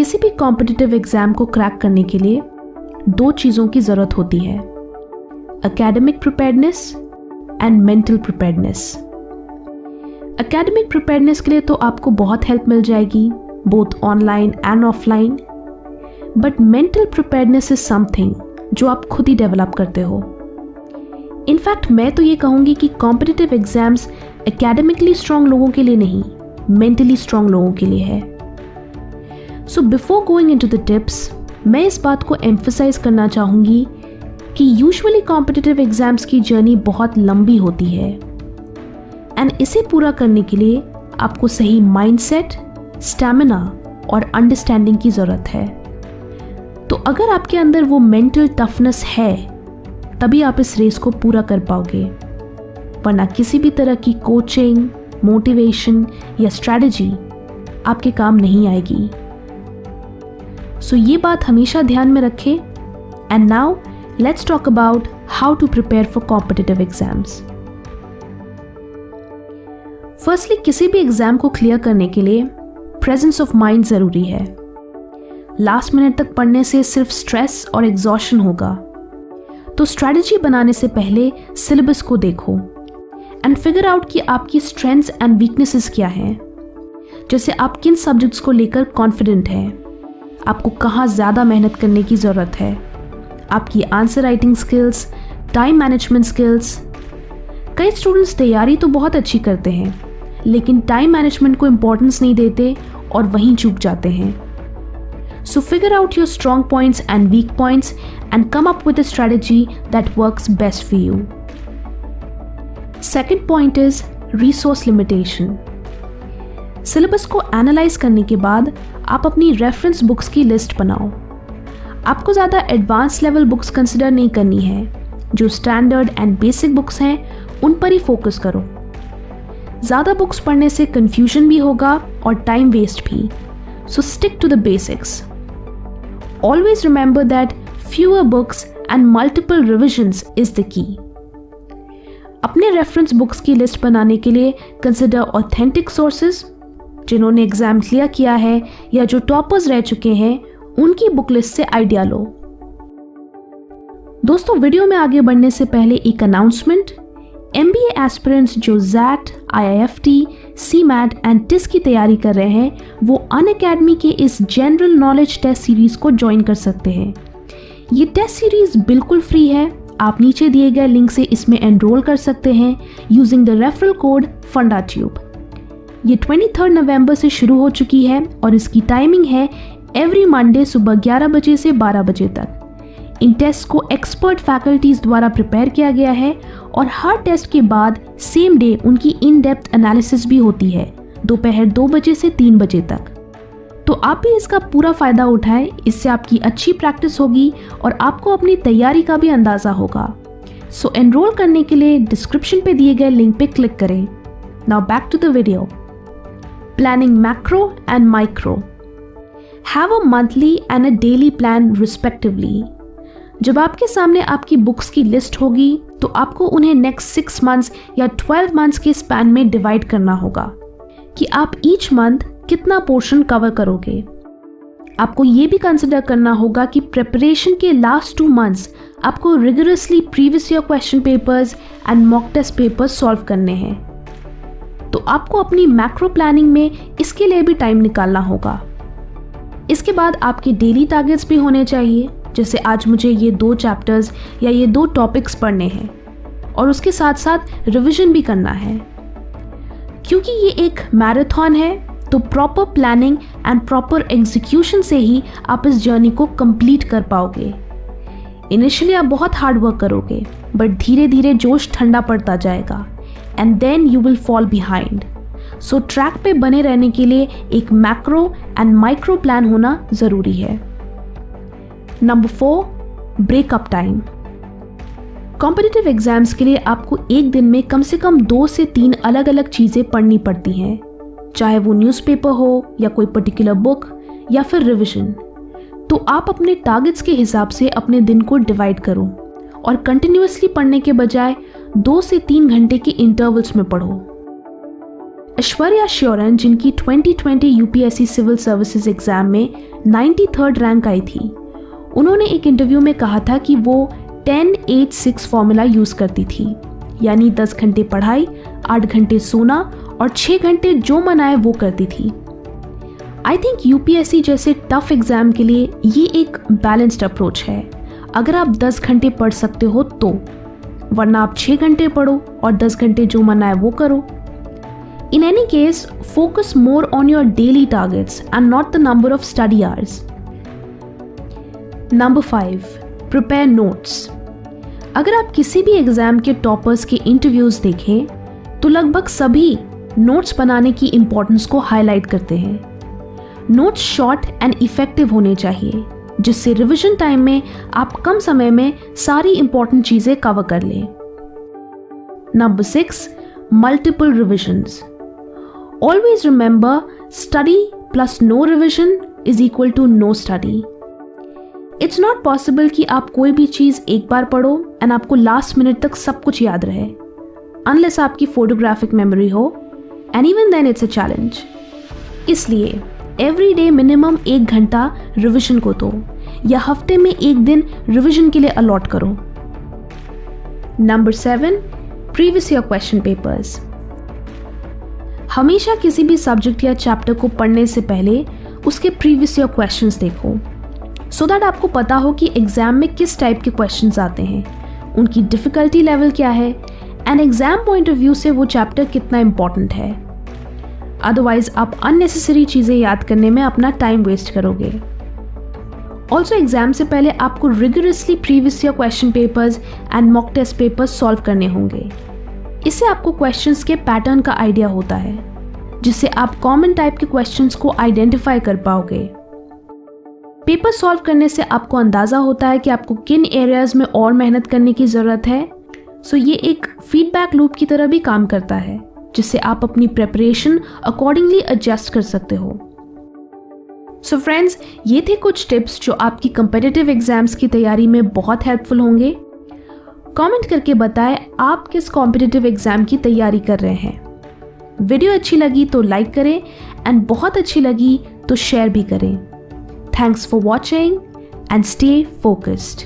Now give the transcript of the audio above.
किसी भी competitive exam को क्रैक करने के लिए दो चीज़ों की ज़रूरत होती है, academic preparedness and mental preparedness. Academic preparedness के लिए तो आपको बहुत हेल्प मिल जाएगी, both online and offline, but mental preparedness is something जो आप खुद ही डेवलप करते हो। इनफैक्ट मैं तो ये कहूँगी कि कॉम्पिटिटिव एग्जाम्स एकेडमिकली स्ट्रांग लोगों के लिए नहीं, मेंटली स्ट्रांग लोगों के लिए है। So before going into the tips, मैं इस बात को एम्फसाइज करना चाहूँगी कि यूजुअली कॉम्पिटिटिव एग्जाम्स की जर्नी बहुत लंबी होती है एंड इसे पूरा करने के लिए आपको सही माइंडसेट, स्टैमिना और अंडरस्टैंडिंग की ज़रूरत है। तो अगर आपके अंदर वो मेंटल टफनेस है तभी आप इस रेस को पूरा कर पाओगे, वरना किसी भी तरह की कोचिंग, मोटिवेशन या स्ट्रैटेजी आपके काम नहीं आएगी। सो ये बात हमेशा ध्यान में रखें। And now let's talk about how to prepare for competitive exams. Firstly, किसी भी एग्जाम को क्लियर करने के लिए प्रेजेंस ऑफ माइंड ज़रूरी है। लास्ट मिनट तक पढ़ने से सिर्फ स्ट्रेस और एग्जॉशन होगा। तो स्ट्रैटेजी बनाने से पहले सिलेबस को देखो एंड फिगर आउट कि आपकी स्ट्रेंथ्स एंड वीकनेसेस क्या हैं। जैसे आप किन सब्जेक्ट्स को लेकर कॉन्फिडेंट हैं, आपको कहाँ ज़्यादा मेहनत करने की ज़रूरत है, आपकी answer writing skills, time management skills. कई स्टूडेंट्स तैयारी तो बहुत अच्छी करते हैं लेकिन टाइम मैनेजमेंट को इम्पोर्टेंस नहीं देते और वहीं चूक जाते हैं। So figure out your strong points and weak points and come up with a strategy that works best for you. Second point is resource limitation. Syllabus को एनालाइज करने के बाद आप अपनी रेफरेंस बुक्स की लिस्ट बनाओ। आपको ज़्यादा एडवांस लेवल बुक्स कंसिडर नहीं करनी है, जो स्टैंडर्ड एंड बेसिक बुक्स हैं उन पर ही फोकस करो। ज़्यादा बुक्स पढ़ने से कंफ्यूजन भी होगा और टाइम वेस्ट भी, so stick to the basics. Always remember that fewer books and multiple revisions is the key. अपने रेफरेंस बुक्स की लिस्ट बनाने के लिए कंसिडर ऑथेंटिक सोर्सेज, जिन्होंने एग्जाम क्लियर किया है या जो टॉपर्स रह चुके हैं, उनकी बुक लिस्ट से आइडिया लो। दोस्तों, वीडियो में आगे बढ़ने से पहले एक अनाउंसमेंट। MBA एस्पिरेंट्स जो ZAT, IIFT, CMAT and TIS की तैयारी कर रहे हैं, वो अनअकैडमी के इस जनरल नॉलेज टेस्ट सीरीज को ज्वाइन कर सकते हैं। ये टेस्ट सीरीज बिल्कुल फ्री है। आप नीचे दिए गए लिंक से इसमें एनरोल कर सकते हैं using the referral code FundaTube। ये 23 नवंबर से शुरू हो चुकी है और इसकी टाइमिंग है एवरी मंडे सुबह 11 बजे से 12 बजे तक। इन टेस्ट को एक्सपर्ट फैकल्टीज द्वारा प्रिपेयर किया गया है और हर टेस्ट के बाद सेम डे उनकी इन डेप्थ एनालिसिस भी होती है, दोपहर 2 बजे से 3 बजे तक। तो आप भी इसका पूरा फ़ायदा उठाएं, इससे आपकी अच्छी प्रैक्टिस होगी और आपको अपनी तैयारी का भी अंदाज़ा होगा। सो एनरोल करने के लिए डिस्क्रिप्शन पे दिए गए लिंक पे क्लिक करें। Now back to the video. Planning macro and micro. Have a monthly and a daily plan respectively. जब आपके सामने आपकी बुक्स की लिस्ट होगी तो आपको उन्हें नेक्स्ट 6 मंथ्स या 12 मंथ्स के स्पैन में डिवाइड करना होगा कि आप ईच मंथ कितना पोर्शन कवर करोगे। आपको ये भी कंसिडर करना होगा कि प्रिपरेशन के लास्ट 2 मंथ्स आपको rigorously previous year question papers and mock test papers solve करने हैं। तो आपको अपनी मैक्रो प्लानिंग में इसके लिए भी टाइम निकालना होगा। इसके बाद आपके डेली टारगेट्स भी होने चाहिए, जैसे आज मुझे ये 2 चैप्टर्स या ये 2 टॉपिक्स पढ़ने हैं और उसके साथ साथ रिवीजन भी करना है। क्योंकि ये एक मैराथन है तो proper planning and proper execution से ही आप इस जर्नी को कंप्लीट कर पाओगे। इनिशियली आप बहुत हार्ड वर्क करोगे बट धीरे धीरे जोश ठंडा पड़ता जाएगा and then you will fall behind. So track पे बने रहने के लिए एक मैक्रो एंड माइक्रो प्लान होना ज़रूरी है। Number 4, breakup time. Competitive exams के लिए आपको एक दिन में कम से कम 2 से 3 अलग अलग चीज़ें पढ़नी पड़ती हैं, चाहे वो न्यूज़पेपर हो या कोई पर्टिकुलर बुक या फिर रिवीजन। तो आप अपने टारगेट्स के हिसाब से अपने दिन को डिवाइड करो और कंटिन्यूअसली पढ़ने के बजाय 2 से 3 घंटे के इंटरवल्स में पढ़ो। ऐश्वर्या श्योरन, जिनकी 2020 यूपीएससी सिविल सर्विसेज एग्जाम में 93rd रैंक आई थी, उन्होंने एक इंटरव्यू में कहा था कि वो 10-8-6 फॉर्मूला यूज करती थी, यानी 10 घंटे पढ़ाई, 8 घंटे सोना और 6 घंटे जो मन आए वो करती थी। आई थिंक यूपीएससी जैसे टफ एग्जाम के लिए ये एक बैलेंस्ड अप्रोच है। अगर आप 10 घंटे पढ़ सकते हो तो, वरना आप 6 घंटे पढ़ो और 10 घंटे जो मन आए वो करो। In any case, focus more on your daily targets and not the number of study hours. Number 5. Prepare notes. अगर आप किसी भी एग्जाम के टॉपर्स के इंटरव्यूज देखें तो लगभग सभी नोट्स बनाने की इंपॉर्टेंस को हाईलाइट करते हैं। नोट्स शॉर्ट एंड इफेक्टिव होने चाहिए, जिससे रिवीजन टाइम में आप कम समय में सारी इंपॉर्टेंट चीजें कवर कर लें। Number 6. Multiple revisions. Always remember, study plus no revision is equal to no study. It's not possible कि आप कोई भी चीज़ एक बार पढ़ो and आपको लास्ट मिनट तक सब कुछ याद रहे, unless आपकी फोटोग्राफिक मेमोरी हो, and even then it's a challenge. इसलिए एवरी डे मिनिमम 1 घंटा रिविजन को दो, या हफ्ते में 1 दिन रिविजन के लिए अलॉट करो। Number 7. Previous year question papers. हमेशा किसी भी सब्जेक्ट या चैप्टर को पढ़ने से पहले उसके प्रीवियस ईयर क्वेश्चंस देखो, सो दैट आपको पता हो कि एग्जाम में किस टाइप के क्वेश्चंस आते हैं, उनकी डिफिकल्टी लेवल क्या है, and exam point of view से वो चैप्टर कितना इंपॉर्टेंट है। अदरवाइज आप अननेसेसरी चीज़ें याद करने में अपना टाइम वेस्ट करोगे। ऑल्सो एग्जाम से पहले आपको rigorously previous year question papers and mock test papers solve करने होंगे। इससे आपको क्वेश्चंस के पैटर्न का आइडिया होता है, जिससे आप कॉमन टाइप के क्वेश्चंस को आइडेंटिफाई कर पाओगे। पेपर सॉल्व करने से आपको अंदाजा होता है कि आपको किन एरियाज में और मेहनत करने की ज़रूरत है। सो ये एक फीडबैक लूप की तरह भी काम करता है, जिससे आप अपनी प्रेपरेशन अकॉर्डिंगली एडजस्ट कर सकते हो। सो फ्रेंड्स, ये थे कुछ टिप्स जो आपकी कम्पिटिटिव एग्जाम्स की तैयारी में बहुत हेल्पफुल होंगे। कमेंट करके बताएं आप किस कॉम्पिटिटिव एग्जाम की तैयारी कर रहे हैं। वीडियो अच्छी लगी तो लाइक करें एंड बहुत अच्छी लगी तो शेयर भी करें। Thanks for watching and stay focused.